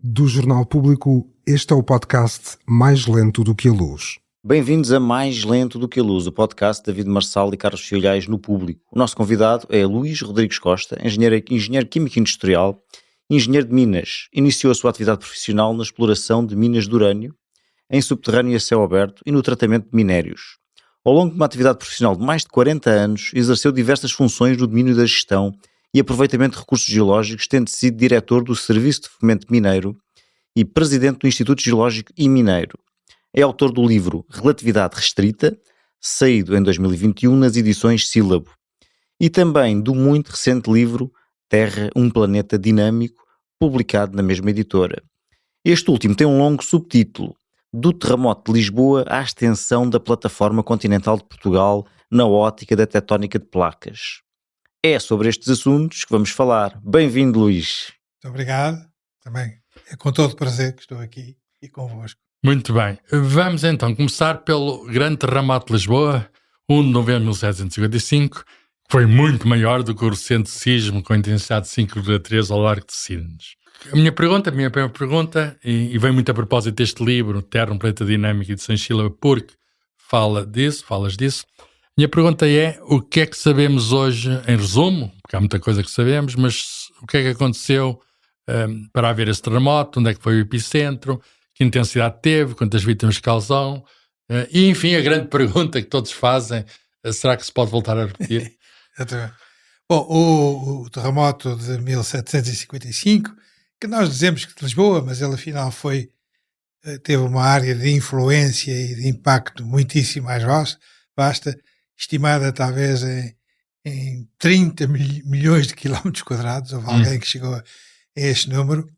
Do Jornal Público, este é o podcast Mais Lento do que a Luz. Bem-vindos a Mais Lento do que a Luz, o podcast de David Marçal e Carlos Filhais no Público. O nosso convidado é Luís Rodrigues Costa, engenheiro químico industrial, engenheiro de minas. Iniciou a sua atividade profissional na exploração de minas de urânio, em subterrâneo e a céu aberto e no tratamento de minérios. Ao longo de uma atividade profissional de mais de 40 anos, exerceu diversas funções no domínio da gestão e aproveitamento de recursos geológicos, tendo sido diretor do Serviço de Fomento Mineiro e presidente do Instituto Geológico e Mineiro. É autor do livro Relatividade Restrita, saído em 2021 nas edições Sílabo, e também do muito recente livro Terra, um Planeta Dinâmico, publicado na mesma editora. Este último tem um longo subtítulo: Do terremoto de Lisboa à extensão da plataforma continental de Portugal na ótica da tectónica de placas. É sobre estes assuntos que vamos falar. Bem-vindo, Luís. Muito obrigado. Também é com todo prazer que estou aqui e convosco. Muito bem. Vamos então começar pelo grande terremoto de Lisboa, 1 de novembro de 1755, que foi muito maior do que o recente sismo com intensidade de 5,3 ao largo de Sines. A minha primeira pergunta, e vem muito a propósito deste livro, Terra, um Planeta Dinâmico, de Sílabo, porque falas disso. Minha pergunta é, o que é que sabemos hoje, em resumo, porque há muita coisa que sabemos, mas o que é que aconteceu para haver esse terremoto, onde é que foi o epicentro, que intensidade teve, quantas vítimas causou, e enfim, a grande pergunta que todos fazem, será que se pode voltar a repetir? Bom, o terremoto de 1755, que nós dizemos que de Lisboa, mas ele afinal teve uma área de influência e de impacto muitíssimo mais vasta, estimada talvez em 30 milhões de quilómetros quadrados. Houve alguém que chegou a este número.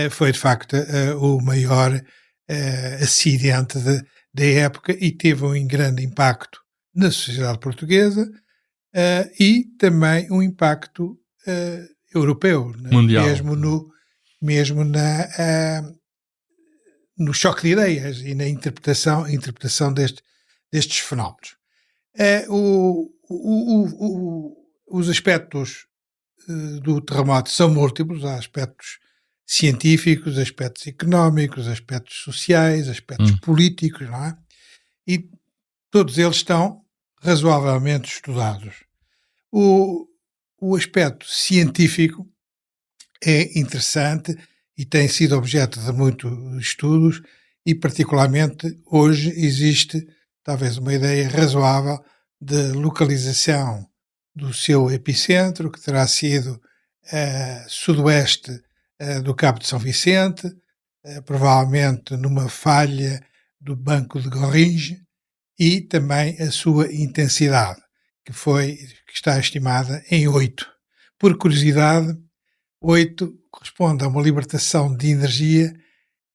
Foi de facto o maior acidente da época e teve um grande impacto na sociedade portuguesa e também um impacto europeu, mundial, mesmo no choque de ideias e na interpretação destes fenómenos. Os aspectos do terremoto são múltiplos. Há aspectos científicos, aspectos económicos, aspectos sociais, aspectos políticos, não é? E todos eles estão razoavelmente estudados. O aspecto científico é interessante e tem sido objeto de muitos estudos e particularmente hoje existe talvez uma ideia razoável de localização do seu epicentro, que terá sido sudoeste do Cabo de São Vicente, provavelmente numa falha do Banco de Gorringe, e também a sua intensidade, que está estimada em 8. Por curiosidade, 8 corresponde a uma libertação de energia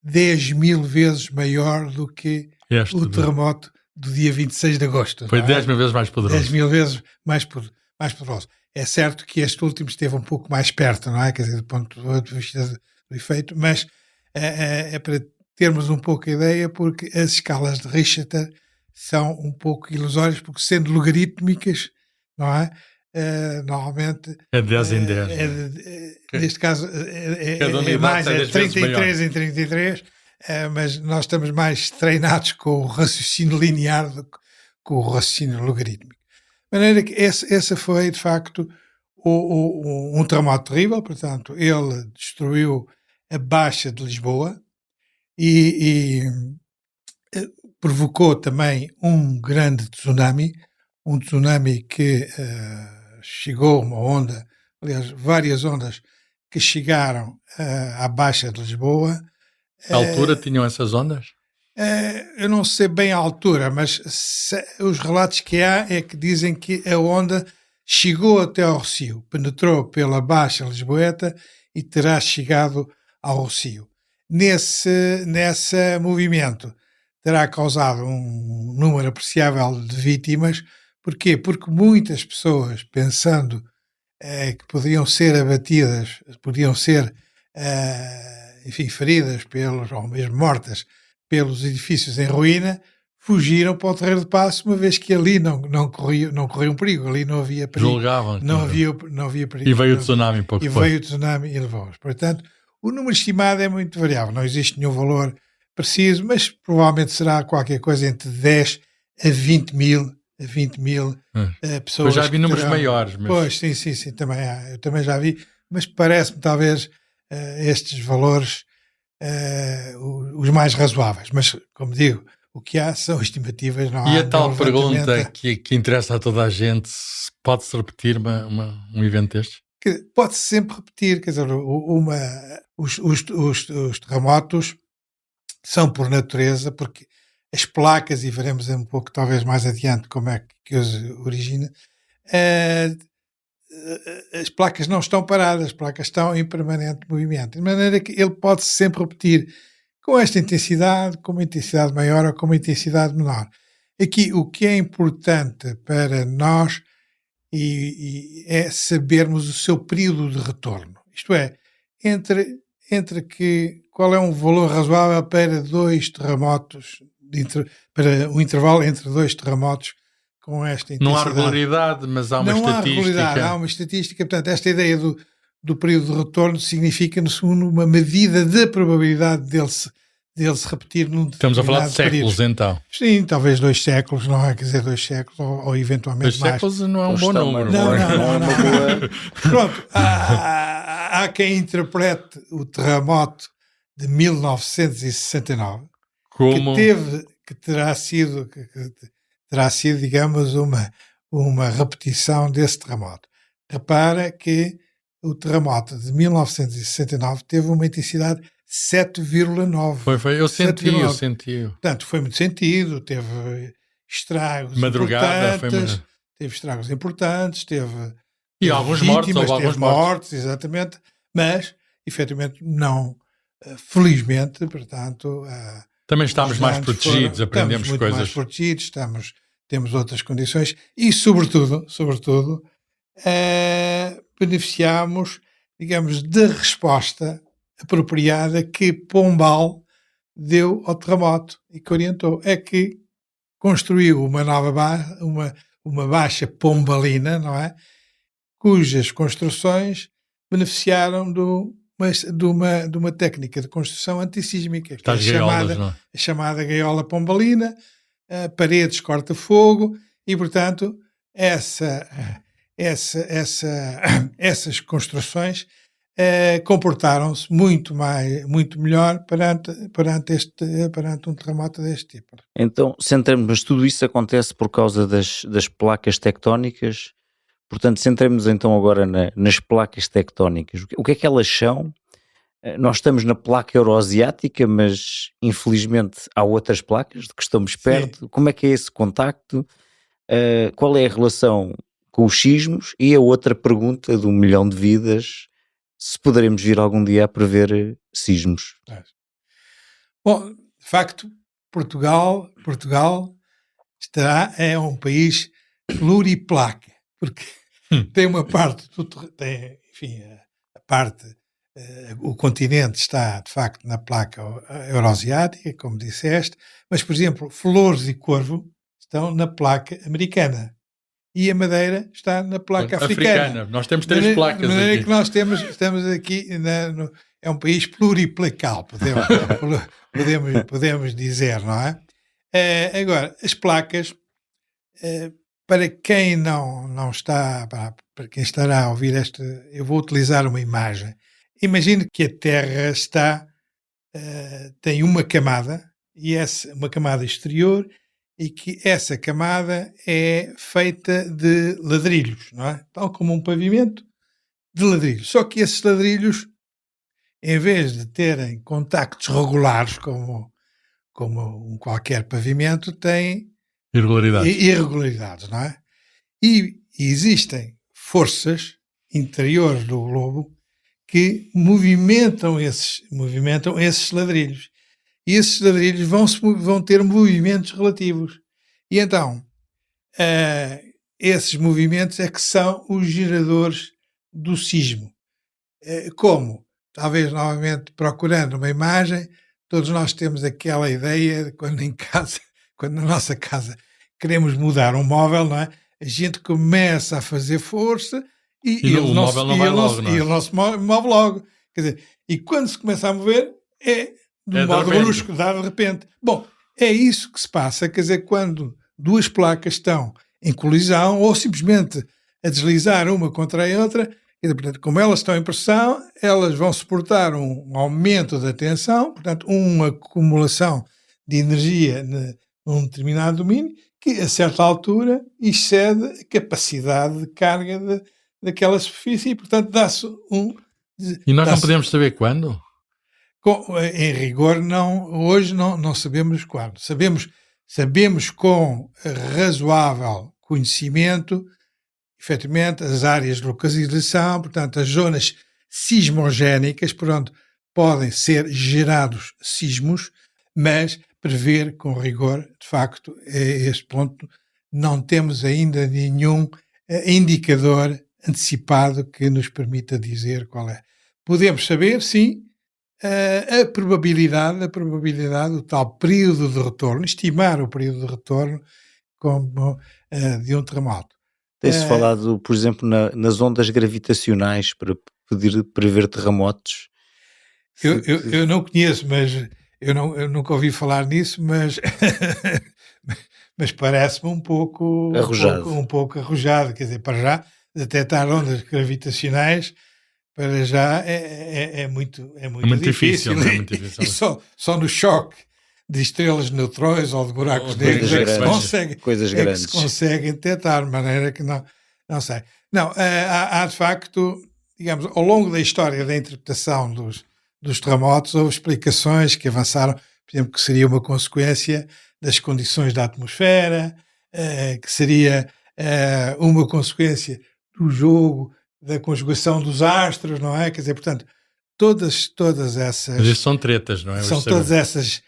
10.000 vezes maior do que o terremoto do dia 26 de agosto. Foi 10.000 vezes mais poderoso. 10.000 vezes mais poderoso. É certo que este último esteve um pouco mais perto, não é? Quer dizer, do ponto de vista do efeito, mas é para termos um pouco a ideia, porque as escalas de Richter são um pouco ilusórias, porque sendo logarítmicas, não é? Normalmente é 10 em 10. Neste caso é mais, é 33 em 33, mas nós estamos mais treinados com o raciocínio linear do que com o raciocínio logarítmico. De maneira que essa foi, de facto, um terremoto terrível. Portanto, ele destruiu a Baixa de Lisboa e provocou também um grande tsunami, que chegou uma onda, aliás, várias ondas que chegaram à Baixa de Lisboa. A altura tinham essas ondas? Eu não sei bem a altura, mas os relatos que há é que dizem que a onda chegou até ao Rossio, penetrou pela Baixa Lisboeta e terá chegado ao Rossio. Nesse movimento terá causado um número apreciável de vítimas. Porquê? Porque muitas pessoas, pensando que podiam ser abatidas, podiam ser feridas ou mesmo mortas pelos edifícios em ruína, fugiram para o Terreiro de Paço, uma vez que ali não corriam perigo, ali não havia perigo. Julgavam. Não havia perigo. E veio o tsunami pouco depois. Veio o tsunami e levou-os. Portanto, O número estimado é muito variável, não existe nenhum valor preciso, mas provavelmente será qualquer coisa entre 10 a 20 mil, pessoas. Eu já vi números maiores. Mas... Pois, sim, também há. Eu também já vi, mas parece-me talvez estes valores os mais razoáveis. Mas, como digo, o que há são estimativas. Não e há a tal pergunta que interessa a toda a gente, pode-se repetir um evento destes? Pode-se sempre repetir, quer dizer, os terremotos são por natureza, porque as placas, e veremos um pouco talvez mais adiante como é que os origina, as placas não estão paradas, as placas estão em permanente movimento, de maneira que ele pode sempre repetir com esta intensidade, com uma intensidade maior ou com uma intensidade menor. Aqui o que é importante para nós é sabermos o seu período de retorno, isto é, qual é um valor razoável para dois terremotos, para um intervalo entre dois terremotos com esta intensidade. Não há regularidade, mas há uma estatística. Há uma estatística, portanto, esta ideia do período de retorno significa, no segundo, uma medida da probabilidade dele se repetir num determinado Estamos a falar de séculos, período. Então. Sim, talvez 2 séculos, não é? Quer dizer, 2 séculos ou eventualmente 2 mais. séculos não é um bom número. Não. Pronto, há quem interprete o terremoto de 1969 que terá sido, digamos, uma repetição desse terremoto. Repara que o terremoto de 1969 teve uma intensidade 7,9. Foi, eu senti. Portanto, foi muito sentido, teve estragos importantes, teve estragos importantes, e alguns vítimas, mortos, mortes, exatamente, mas, efetivamente, não, felizmente, portanto... Também estamos mais protegidos, aprendemos muito coisas. Mais protegidos, temos outras condições e, sobretudo, beneficiamos, digamos, da resposta apropriada que Pombal deu ao terremoto e que orientou. É que construiu uma nova uma baixa pombalina, não é? Cujas construções beneficiaram de uma técnica de construção antissísmica, que é a chamada gaiola pombalina, paredes corta-fogo, e, portanto, essas construções comportaram-se muito melhor perante um terremoto deste tipo. Então, centremos, mas tudo isso acontece por causa das placas tectónicas. Portanto, centremos então agora nas placas tectónicas. O que é que elas são? Nós estamos na placa euroasiática, mas infelizmente há outras placas de que estamos perto. Sim. Como é que é esse contacto? Qual é a relação com os sismos? E a outra pergunta de 1 milhão de vidas, se poderemos vir algum dia a prever sismos. Bom, de facto, Portugal é um país pluriplaca, porque tem uma parte, o continente está, de facto, na placa euroasiática, como disseste, mas, por exemplo, Flores e Corvo estão na placa americana. E a Madeira está na placa africana. Nós temos 3 placas aqui. De maneira que nós estamos aqui, é um país pluriplacal, podemos dizer, não é? Agora, as placas, para quem não está, para quem estará a ouvir eu vou utilizar uma imagem. Imagine que a Terra tem uma camada, e uma camada exterior, e que essa camada é feita de ladrilhos, não é? Tal como um pavimento de ladrilhos. Só que esses ladrilhos, em vez de terem contactos regulares, como qualquer pavimento, têm irregularidades, não é? E existem forças interiores do globo que movimentam esses ladrilhos. E esses ladrilhos vão ter movimentos relativos. E então, esses movimentos é que são os geradores do sismo. Como? Talvez, novamente, procurando uma imagem, todos nós temos aquela ideia de quando na nossa casa queremos mudar um móvel, não é? A gente começa a fazer força e o móvel não vai logo, não é? E o nosso move logo. Quer dizer, E quando se começa a mover, é de modo brusco, dá de repente. Bom, é isso que se passa, quer dizer, quando duas placas estão em colisão ou simplesmente a deslizar uma contra a outra, e, portanto, como elas estão em pressão, elas vão suportar um aumento da tensão, portanto, uma acumulação de energia num determinado domínio, que a certa altura excede a capacidade de carga daquela superfície e, portanto, dá-se um... E nós não podemos saber quando? Em rigor, hoje não sabemos quando. Sabemos com razoável conhecimento, efetivamente, as áreas de localização, portanto, as zonas sismogénicas, por onde podem ser gerados sismos, mas prever com rigor, de facto, a este ponto, não temos ainda nenhum indicador antecipado que nos permita dizer qual é. Podemos saber, sim, a probabilidade, o tal período de retorno, estimar o período de retorno como de um terremoto. Tem-se falado, por exemplo, nas ondas gravitacionais para poder prever terremotos. Eu não conheço, mas eu nunca ouvi falar nisso, mas mas parece-me um pouco arrojado. Quer dizer, para já, detectar ondas gravitacionais, para já é muito difícil. É muito difícil. E só no choque de estrelas de neutrões ou de buracos negros é que se consegue detectar, de maneira que não sei. Não, há de facto, digamos, ao longo da história da interpretação dos terremotos, houve explicações que avançaram, por exemplo, que seria uma consequência das condições da atmosfera, que seria uma consequência do jogo, da conjugação dos astros, não é? Quer dizer, portanto, todas essas... Mas isso são tretas, não é? São todas essas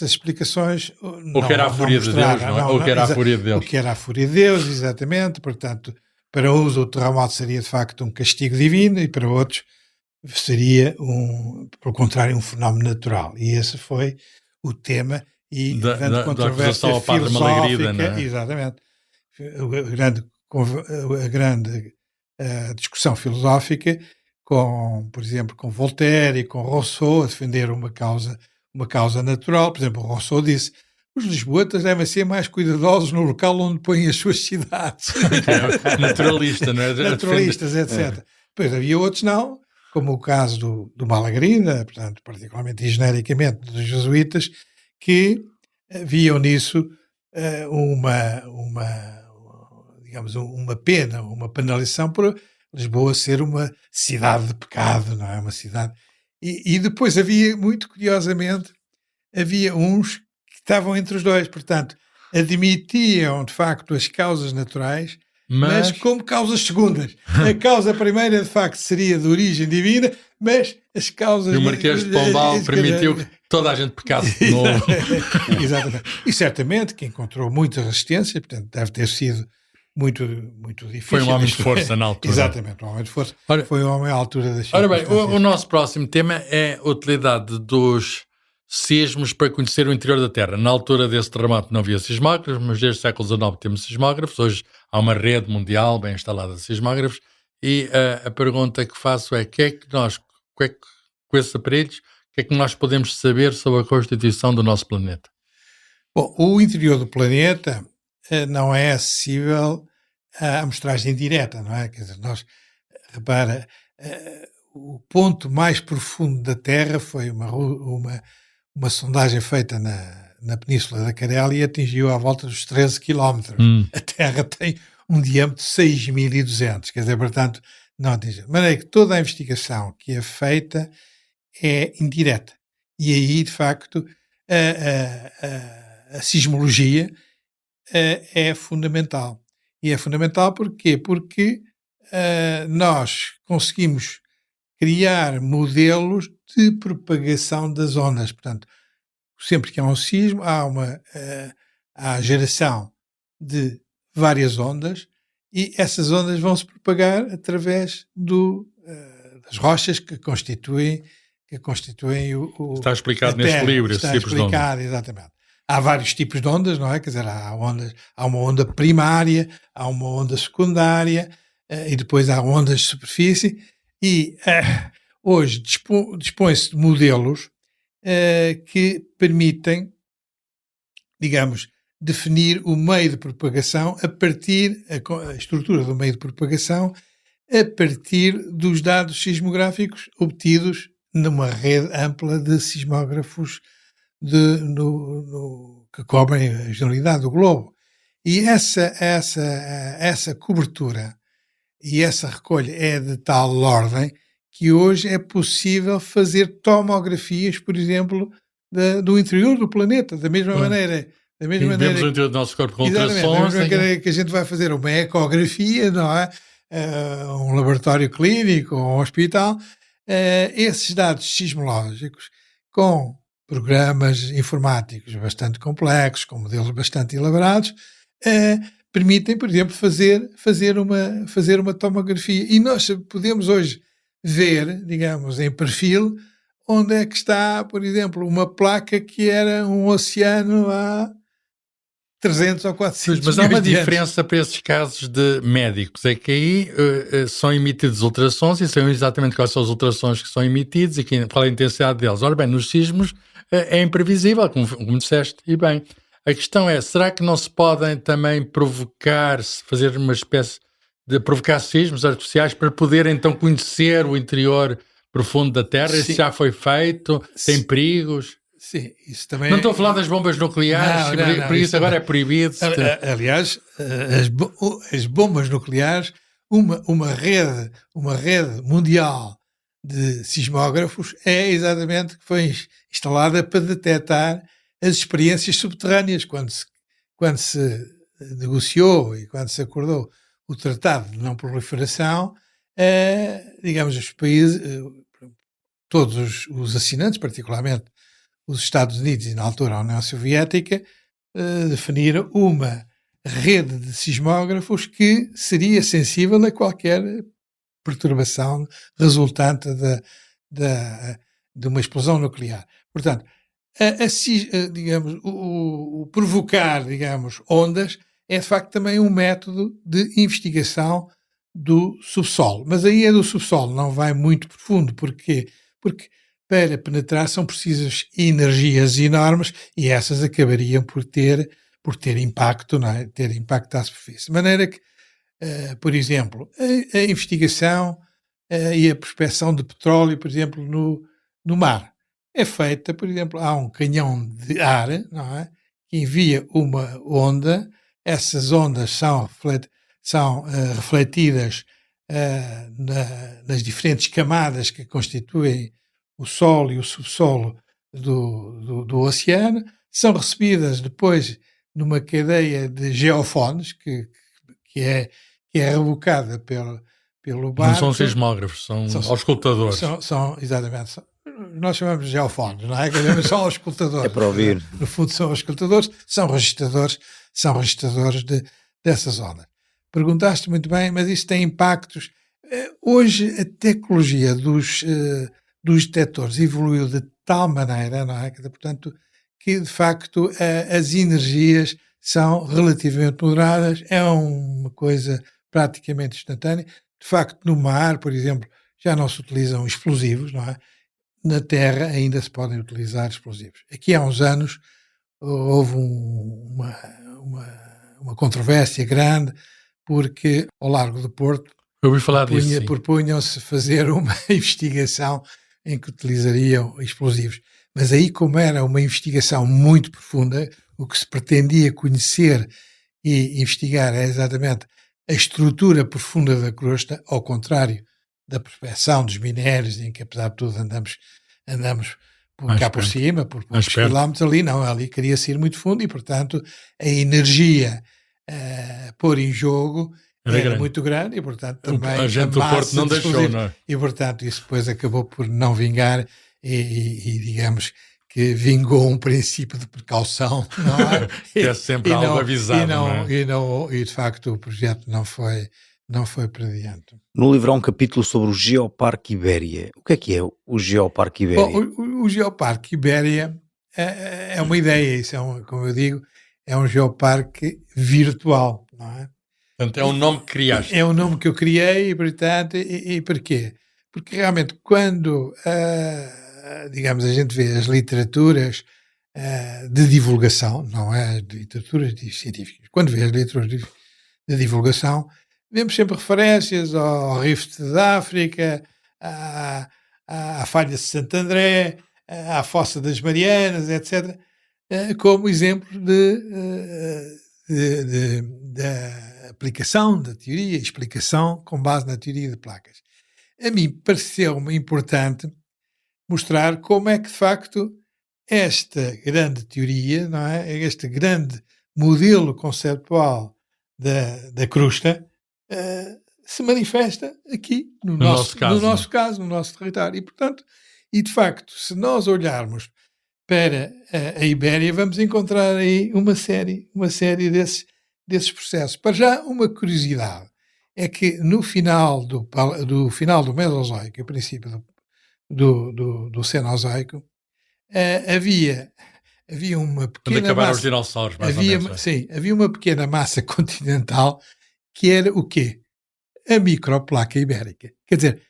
explicações... O que era a fúria de Deus, não é? O que era a fúria de Deus. O que era a fúria de Deus, exatamente. Portanto, para uns o terremoto seria, de facto, um castigo divino e para outros seria, pelo contrário, um fenómeno natural. E esse foi o tema e grande controvérsia filosófica. Não é? Exatamente. A grande discussão filosófica por exemplo, com Voltaire e com Rousseau a defender uma causa natural. Por exemplo, Rousseau disse: os lisboetas devem ser mais cuidadosos no local onde põem as suas cidades. Naturalista, não é? Naturalistas, etc. Depois havia outros não, como o caso do Malagrida, portanto, particularmente e genericamente dos jesuítas, que viam nisso uma pena, uma penalização por Lisboa ser uma cidade de pecado, não é? Uma cidade... E depois havia, muito curiosamente, havia uns que estavam entre os dois, portanto, admitiam, de facto, as causas naturais, mas como causas segundas. A causa primeira, de facto, seria de origem divina, mas as causas... E o Marquês de Pombal permitiu que toda a gente pecasse de novo. Exatamente. E certamente que encontrou muita resistência, portanto, deve ter sido muito difícil. Foi um homem de força na altura. Exatamente, um homem de força. Foi um homem à altura das circunstâncias. Ora bem, o nosso próximo tema é a utilidade dos sismos para conhecer o interior da Terra. Na altura desse terremoto não havia sismógrafos, mas desde o século XIX temos sismógrafos. Hoje há uma rede mundial bem instalada de sismógrafos. E a pergunta que faço é, com esses aparelhos, o que é que nós podemos saber sobre a constituição do nosso planeta? Bom, o interior do planeta não é acessível à amostragem direta, não é? Quer dizer, repara, o ponto mais profundo da Terra foi uma sondagem feita na Península da Carélia e atingiu à volta dos 13 km. A Terra tem um diâmetro de 6.200, quer dizer, portanto, não atinge. De maneira que toda a investigação que é feita é indireta. E aí, de facto, a sismologia é fundamental. E é fundamental porquê? Porque nós conseguimos criar modelos de propagação das ondas. Portanto, sempre que há um sismo, há a geração de várias ondas e essas ondas vão se propagar através das rochas que constituem o Está explicado neste livro, esses tipos de ondas. Exatamente. Há vários tipos de ondas, não é? Quer dizer, há uma onda primária, há uma onda secundária e depois há ondas de superfície e hoje dispõe-se de modelos que permitem, digamos, definir o meio de propagação a estrutura do meio de propagação a partir dos dados sismográficos obtidos numa rede ampla de sismógrafos que cobrem a generalidade do globo. E essa cobertura e essa recolha é de tal ordem que hoje é possível fazer tomografias, por exemplo, do interior do planeta, da mesma maneira. Vemos o interior do nosso corpo com ultrassons. Da mesma maneira que a gente vai fazer uma ecografia, não é? Um laboratório clínico, um hospital, esses dados sismológicos com programas informáticos bastante complexos, com modelos bastante elaborados, permitem, por exemplo, fazer uma tomografia. E nós podemos hoje ver, digamos, em perfil, onde é que está, por exemplo, uma placa que era um oceano há 300 ou 400 Mas há uma diferença para esses casos de médicos, é que aí são emitidos ultrassons e sabem exatamente quais são os ultrassons que são emitidos e qual é a intensidade deles. Ora bem, nos sismos é imprevisível, como disseste, e bem, a questão é, será que não se podem também fazer uma espécie de provocar sismos artificiais para poder então conhecer o interior profundo da Terra? Sim. Isso já foi feito? Tem perigos? Sim, isso também. Não estou a falar das bombas nucleares, por isso agora é proibido. Aliás, as bombas nucleares, uma rede mundial de sismógrafos é exatamente que foi instalada para detectar as experiências subterrâneas. Quando se negociou e quando se acordou o Tratado de Não Proliferação, digamos, os países, todos os assinantes, particularmente os Estados Unidos e, na altura, a União Soviética, definiram uma rede de sismógrafos que seria sensível a qualquer perturbação resultante de uma explosão nuclear. Portanto, digamos, o provocar, digamos, ondas é, de facto, também um método de investigação do subsolo. Mas aí é do subsolo, não vai muito profundo. Porquê? Porque para penetrar são precisas energias enormes e essas acabariam por ter impacto, não é? Ter impacto à superfície. De maneira que, por exemplo, a investigação e a prospecção de petróleo, por exemplo, no mar, é feita, por exemplo, há um canhão de ar, não é? Que envia uma onda, essas ondas são refletidas nas diferentes camadas que constituem o solo e o subsolo do oceano, são recebidas depois numa cadeia de geofones que é rebocada pelo barco. Não são sismógrafos, são auscultadores. Exatamente. Nós chamamos de geofones, não é? São auscultadores. É para ouvir. No fundo são auscultadores, são registradores dessas ondas. Perguntaste muito bem, mas isso tem impactos. Hoje a tecnologia dos detectores evoluiu de tal maneira, não é? Portanto, que de facto as energias são relativamente moderadas, é uma coisa praticamente instantânea. De facto, no mar, por exemplo, já não se utilizam explosivos, não é? Na terra ainda se podem utilizar explosivos. Aqui há uns anos houve uma controvérsia grande porque ao largo do Porto propunham-se fazer uma investigação em que utilizariam explosivos. Mas aí, como era uma investigação muito profunda, o que se pretendia conhecer e investigar é exatamente a estrutura profunda da crosta, ao contrário da prospecção dos minérios, em que, apesar de tudo, andamos por cima, por poucos quilómetros. Ali queria-se ir muito fundo e, portanto, a energia pôr em jogo era muito grande e, portanto, também a gente do Porto não deixou, não é? E, portanto, isso depois acabou por não vingar e digamos que vingou um princípio de precaução, não é? Que é sempre algo avisado, e de facto o projeto não foi para diante. No livro há um capítulo sobre o Geoparque Ibéria. O que é o Geoparque Ibéria? Bom, o Geoparque Ibéria é uma ideia, isso como eu digo, é um geoparque virtual, não é? Portanto, é um nome que criaste. É um nome que eu criei, portanto, e porquê? porque realmente quando, digamos, a gente vê as literaturas de divulgação, não é de literaturas científicas, quando vê as literaturas de divulgação, vemos sempre referências ao Rift da África, à Falha de Santo André, à Fossa das Marianas, etc., como exemplo da aplicação da teoria, explicação com base na teoria de placas. A mim pareceu-me importante mostrar como é que, de facto, esta grande teoria, não é? Este grande modelo conceptual da crosta, se manifesta aqui no nosso caso, no nosso território. E, portanto, de facto, se nós olharmos para a Ibéria, vamos encontrar aí uma série desses processos. Para já, uma curiosidade é que no final do Mesozoico, a princípio do Cenozoico, havia uma pequena Quando acabaram massa, os dinossauros, mais ou menos. Sim, havia uma pequena massa continental que era o quê? A microplaca ibérica. Quer dizer,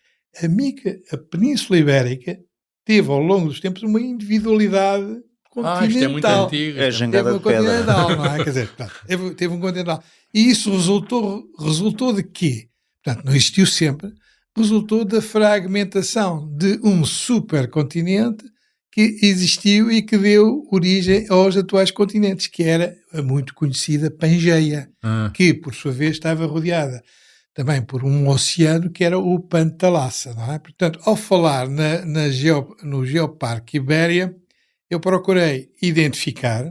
a Península Ibérica teve ao longo dos tempos uma individualidade continental. Isto é muito antigo. É jangada de pedra. Continental, não é? Quer dizer, portanto, teve um continental. E isso resultou de quê? Portanto, não existiu sempre. Resultou da fragmentação de um supercontinente que existiu e que deu origem aos atuais continentes, que era a muito conhecida Pangeia, que, por sua vez, estava rodeada também por um oceano que era o Pantalassa, não é? Portanto, ao falar no Geoparque Ibéria, eu procurei identificar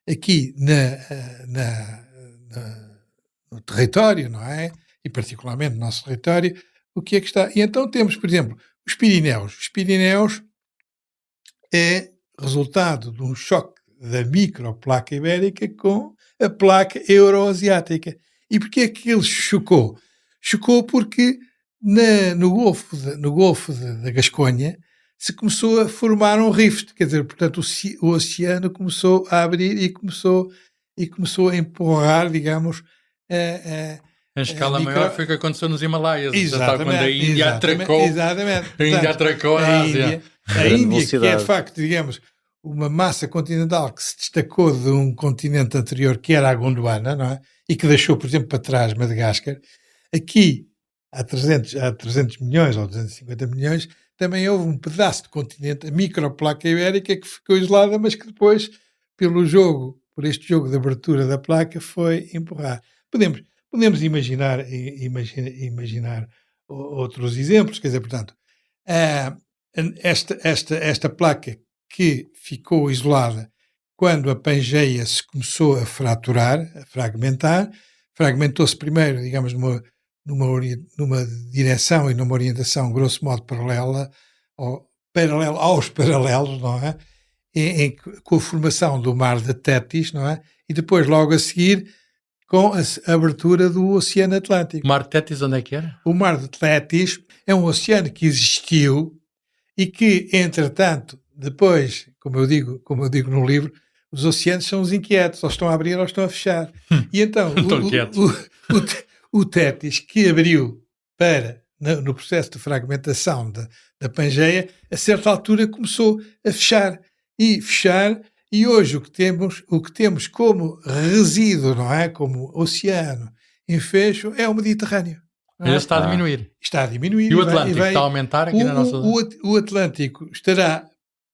aqui no território, não é? E particularmente no nosso território, o que é que está. E então temos, por exemplo, os Pirineus. Os Pirineus é resultado de um choque da microplaca ibérica com a placa euroasiática. E porquê é que ele chocou? Chocou porque no Golfo da Gasconha se começou a formar um rift, quer dizer, portanto o oceano começou a abrir e começou a empurrar, digamos, em escala maior foi o que aconteceu nos Himalaias. Exatamente. Quando a Índia atracou. Exatamente. A Índia atracou a Ásia. A Índia, que é de facto, digamos, uma massa continental que se destacou de um continente anterior, que era a Gondwana, não é? E que deixou, por exemplo, para trás Madagascar. Aqui, há 300 milhões ou 250 milhões, também houve um pedaço de continente, a microplaca ibérica, que ficou isolada, mas que depois, por este jogo de abertura da placa, foi empurrar. Podemos imaginar outros exemplos, quer dizer, portanto, esta placa que ficou isolada quando a Pangeia se começou a fragmentar, fragmentou-se primeiro, digamos, numa direção e numa orientação, grosso modo, paralela aos paralelos, não é? Com a formação do mar de Tétis, não é? E depois, logo a seguir, com a abertura do Oceano Atlântico. O mar de Tétis onde é que era? O mar de Tétis é um oceano que existiu e que, entretanto, depois, como eu digo no livro, os oceanos são os inquietos, ou estão a abrir ou estão a fechar. E então, o Tétis, que abriu no processo de fragmentação da Pangeia, a certa altura começou a fechar, e hoje o que temos como resíduo, não é? Como oceano em fecho, é o Mediterrâneo. Ele está a diminuir. Está a diminuir. E o Atlântico está a aumentar aqui na nossa zona? O Atlântico estará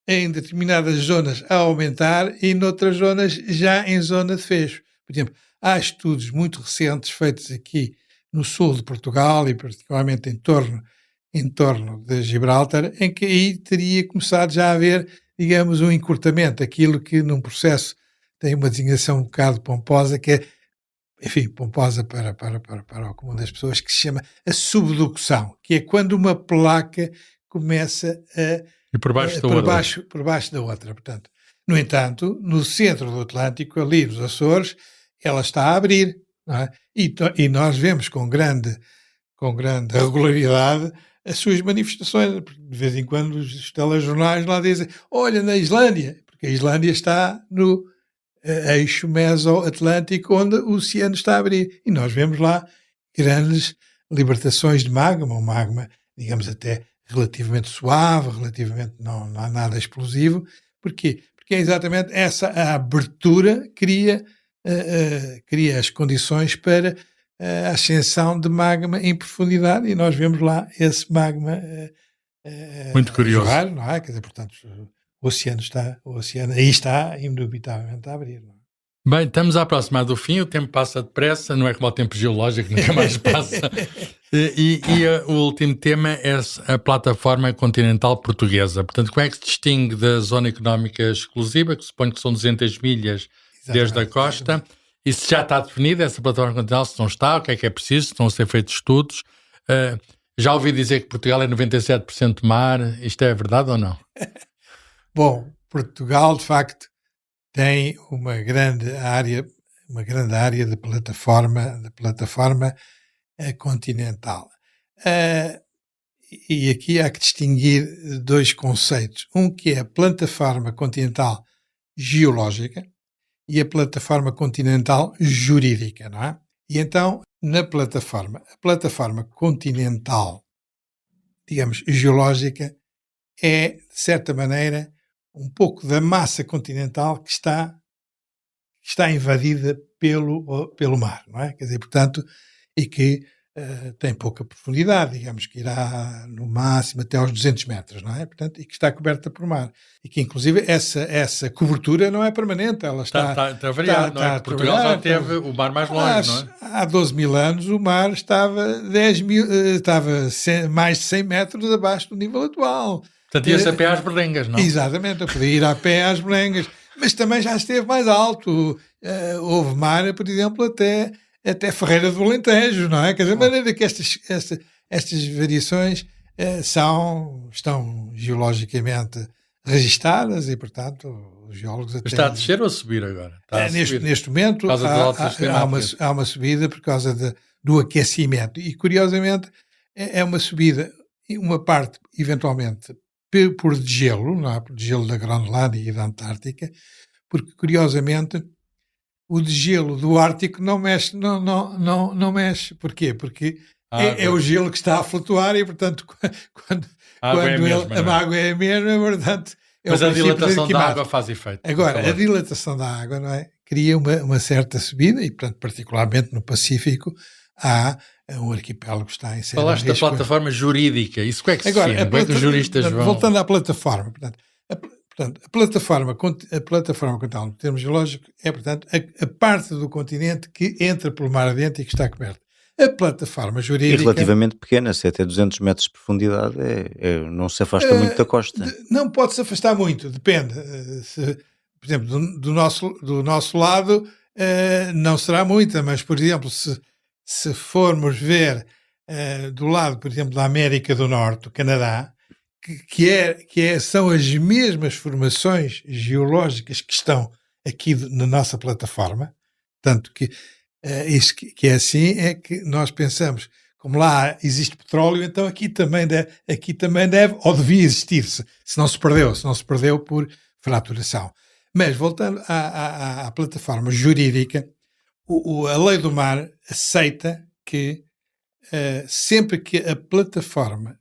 em determinadas zonas a aumentar e noutras zonas já em zona de fecho. Por exemplo, há estudos muito recentes feitos aqui no sul de Portugal e particularmente em torno de Gibraltar, em que aí teria começado já a haver, digamos, um encurtamento, aquilo que num processo tem uma designação um bocado pomposa, que é, enfim, pomposa para o comum das pessoas, que se chama a subducção, que é quando uma placa começa por baixo da outra. Portanto, no entanto, no centro do Atlântico, ali nos Açores, ela está a abrir, não é? E nós vemos com grande regularidade as suas manifestações. De vez em quando os telejornais lá dizem, olha, na Islândia, porque a Islândia está no eixo meso-atlântico onde o oceano está a abrir. E nós vemos lá grandes libertações de magma, o magma digamos, até relativamente suave, relativamente não há nada explosivo. Porquê? Porque é exatamente essa a abertura cria as condições para a ascensão de magma em profundidade, e nós vemos lá esse magma Muito curioso. jorrar, não é? Quer dizer, portanto, o oceano aí está indubitavelmente a abrir, não é? Bem, estamos a aproximar do fim, o tempo passa depressa, não é como o tempo geológico, nunca mais passa. O último tema é a plataforma continental portuguesa. Portanto, como é que se distingue da zona económica exclusiva, que suponho que são 200 milhas desde a costa, e se já está definida essa plataforma continental, se não está, o que é preciso, se estão a ser feitos estudos. Já ouvi dizer que Portugal é 97% mar, isto é verdade ou não? Bom, Portugal, de facto, tem uma grande área de plataforma continental. E aqui há que distinguir dois conceitos. Um que é a plataforma continental geológica e a plataforma continental jurídica, não é? E então, a plataforma continental, digamos, geológica, é, de certa maneira, um pouco da massa continental que está invadida pelo mar, não é? Quer dizer, portanto, e que tem pouca profundidade, digamos que irá no máximo até aos 200 metros, não é? Portanto, e que está coberta por mar. E que, inclusive, essa cobertura não é permanente, ela está a variar, não é? Portugal já teve o mar mais longe, não é? Há 12 mil anos o mar estava mais de 100 metros abaixo do nível atual. Portanto, ia-se a pé às berlengas, não? Exatamente, eu podia ir a pé às berlengas, mas também já esteve mais alto. Houve mar, por exemplo, até Ferreira do Alentejo, não é? Quer dizer, de maneira que estas variações estão geologicamente registadas e, portanto, os geólogos até... Está a descer ou a subir agora? Neste momento há uma subida por causa do aquecimento e, curiosamente, é uma subida, uma parte, eventualmente, por degelo, não é? Por degelo da Groenlândia e da Antártica, porque, curiosamente, o degelo do Ártico não mexe. Porquê? Porque é o gelo que está a flutuar e, portanto, quando a água é a mesma, portanto... Mas a dilatação da água faz efeito. Agora, a dilatação da água, não é? Cria uma certa subida e, portanto, particularmente no Pacífico, há um arquipélago que está em sério. Falaste da plataforma jurídica, isso como é que se define? Como é que os juristas vão... Voltando à plataforma, portanto, a plataforma continental, em termos geológicos, é, portanto, a parte do continente que entra pelo mar adentro e que está coberta. A plataforma jurídica... E relativamente pequena, se até 200 metros de profundidade, não se afasta muito da costa. Não pode se afastar muito, depende. Por exemplo, do nosso lado não será muita, mas, por exemplo, se formos ver do lado, por exemplo, da América do Norte, do Canadá, são as mesmas formações geológicas que estão aqui na nossa plataforma, tanto que isso que é assim, é que nós pensamos, como lá existe petróleo, então aqui também deve ou devia existir, se não se perdeu por fraturação. Mas voltando à plataforma jurídica, a lei do mar aceita que sempre que a plataforma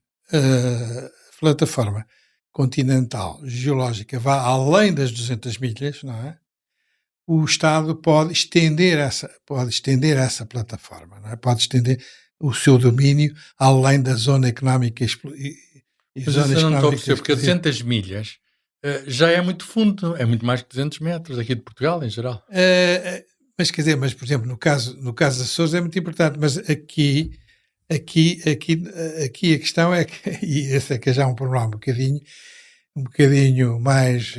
continental geológica vá além das 200 milhas, não é? O Estado pode estender essa plataforma, não é? Pode estender o seu domínio além da zona económica Mas eu não estou a perceber, porque 200 milhas já é muito fundo, é muito mais que 200 metros aqui de Portugal, em geral. Mas quer dizer, por exemplo, no caso das Açores é muito importante, mas aqui a questão é que, e esse é que já é um problema um bocadinho mais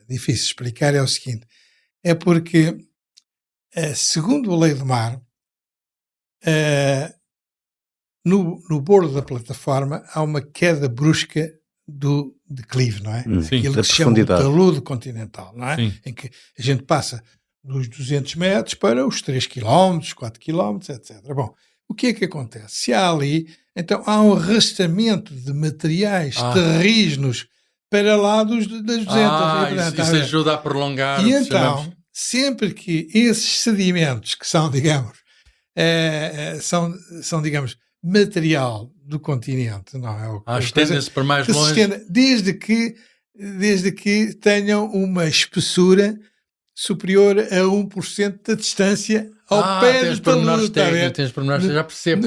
difícil de explicar, é o seguinte: é porque, segundo a lei do mar, no bordo da plataforma há uma queda brusca do declive, não é? Sim, aquilo que se chama o talude continental, não é? Sim. Em que a gente passa dos 200 metros para os 3 km, 4 km, etc. Bom, o que é que acontece? Se há ali, então há um arrastamento de materiais terrígenos para lá das 200. Isso ajuda a prolongar. E então, sempre que esses sedimentos que são, digamos, material do continente, não é? Estendem-se para mais longe. Desde que tenham uma espessura superior a 1% da distância ao pé do talude. Tens pormenores, já percebo.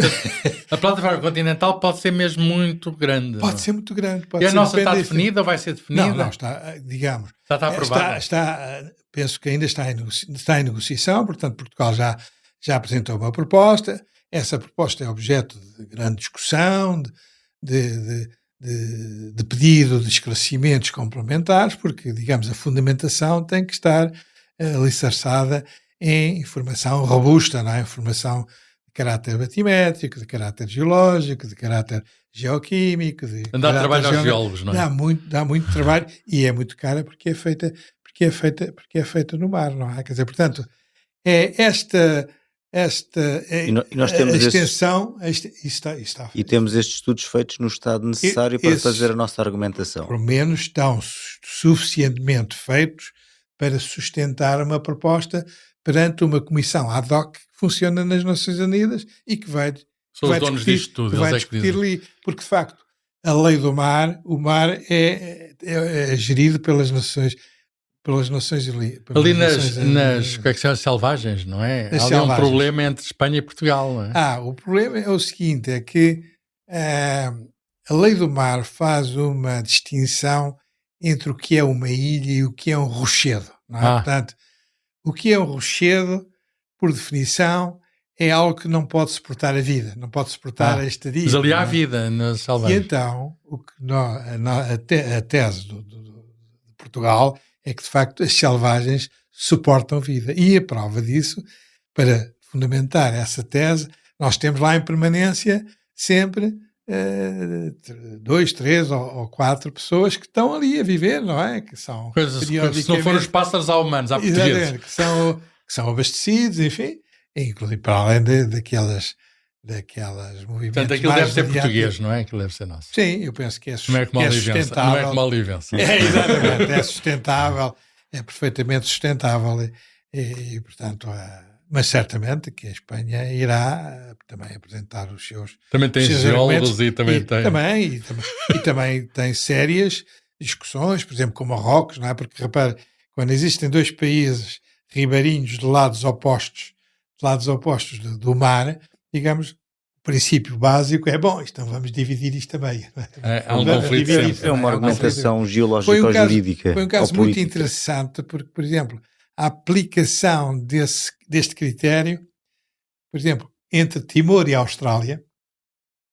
A plataforma continental pode ser mesmo muito grande. Pode ser muito grande. E a nossa está definida ou vai ser definida? Não, está, digamos. Está aprovada? Penso que ainda está em negociação, portanto Portugal já apresentou uma proposta. Essa proposta é objeto de grande discussão, de pedido de esclarecimentos complementares, porque, digamos, a fundamentação tem que estar alicerçada em informação robusta, não é? Informação de caráter batimétrico, de caráter geológico, de caráter geoquímico. Dá trabalho aos geólogos, não é? Dá muito trabalho e é muito cara porque é feita no mar, não é? Quer dizer, portanto, é nós temos extensão. E temos estes estudos feitos no estado necessário para fazer a nossa argumentação. Pelo menos estão suficientemente feitos para sustentar uma proposta perante uma comissão ad hoc que funciona nas Nações Unidas e que vai discutir ali. Porque, de facto, a lei do mar, o mar é gerido pelas Nações Unidas. Ali nas selvagens, não é? Há um problema entre Espanha e Portugal, não é? O problema é o seguinte, é que a lei do mar faz uma distinção entre o que é uma ilha e o que é um rochedo, não é? Portanto, o que é um rochedo, por definição, é algo que não pode suportar a vida, não pode suportar a estadia. Mas ali há vida nas selvagens. E então, a tese de Portugal é que, de facto, as selvagens suportam vida. E a prova disso, para fundamentar essa tese, nós temos lá em permanência sempre 2, 3 ou 4 pessoas que estão ali a viver, não é? Que são se não forem os pássaros, há humanos, há portugueses. Que são abastecidos, enfim, inclusive para além daquelas movimentos. Portanto, aquilo deve ser português, não é? Aquilo deve ser nosso. Sim, eu penso que é sustentável. Não é como a Olivença. Exatamente, é sustentável, é perfeitamente sustentável e portanto, mas certamente que a Espanha irá também apresentar os seus Também tem geólogos e também tem... E também tem sérias discussões, por exemplo, com Marrocos, não é? Porque, repare, quando existem dois países ribeirinhos de lados opostos do mar, digamos, o princípio básico é, então vamos dividir isto também. Há um conflito sempre. É uma argumentação geológico-jurídica. Foi um caso muito interessante, porque, por exemplo, a aplicação deste critério, por exemplo, entre Timor e Austrália,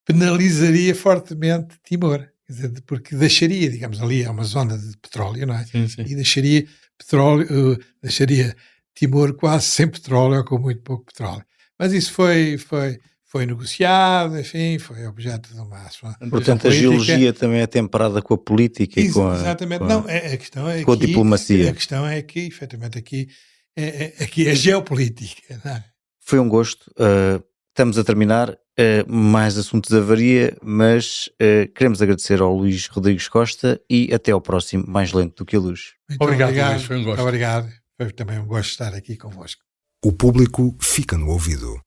penalizaria fortemente Timor, quer dizer, porque deixaria, digamos, ali é uma zona de petróleo, não é? Sim. E deixaria Timor quase sem petróleo ou com muito pouco petróleo. Mas isso foi negociado, enfim, foi objeto de uma ação. Portanto, a geologia também é temperada com a política e com a... Exatamente. Não, a questão é com a diplomacia. A questão é que, efetivamente, aqui é geopolítica. Não é? Foi um gosto. Estamos a terminar. Mais assuntos avaria, mas queremos agradecer ao Luís Rodrigues Costa e até ao próximo Mais Lento do que a Luz. Muito obrigado. Luís, foi um gosto. Obrigado. Foi também um gosto estar aqui convosco. O público fica no ouvido.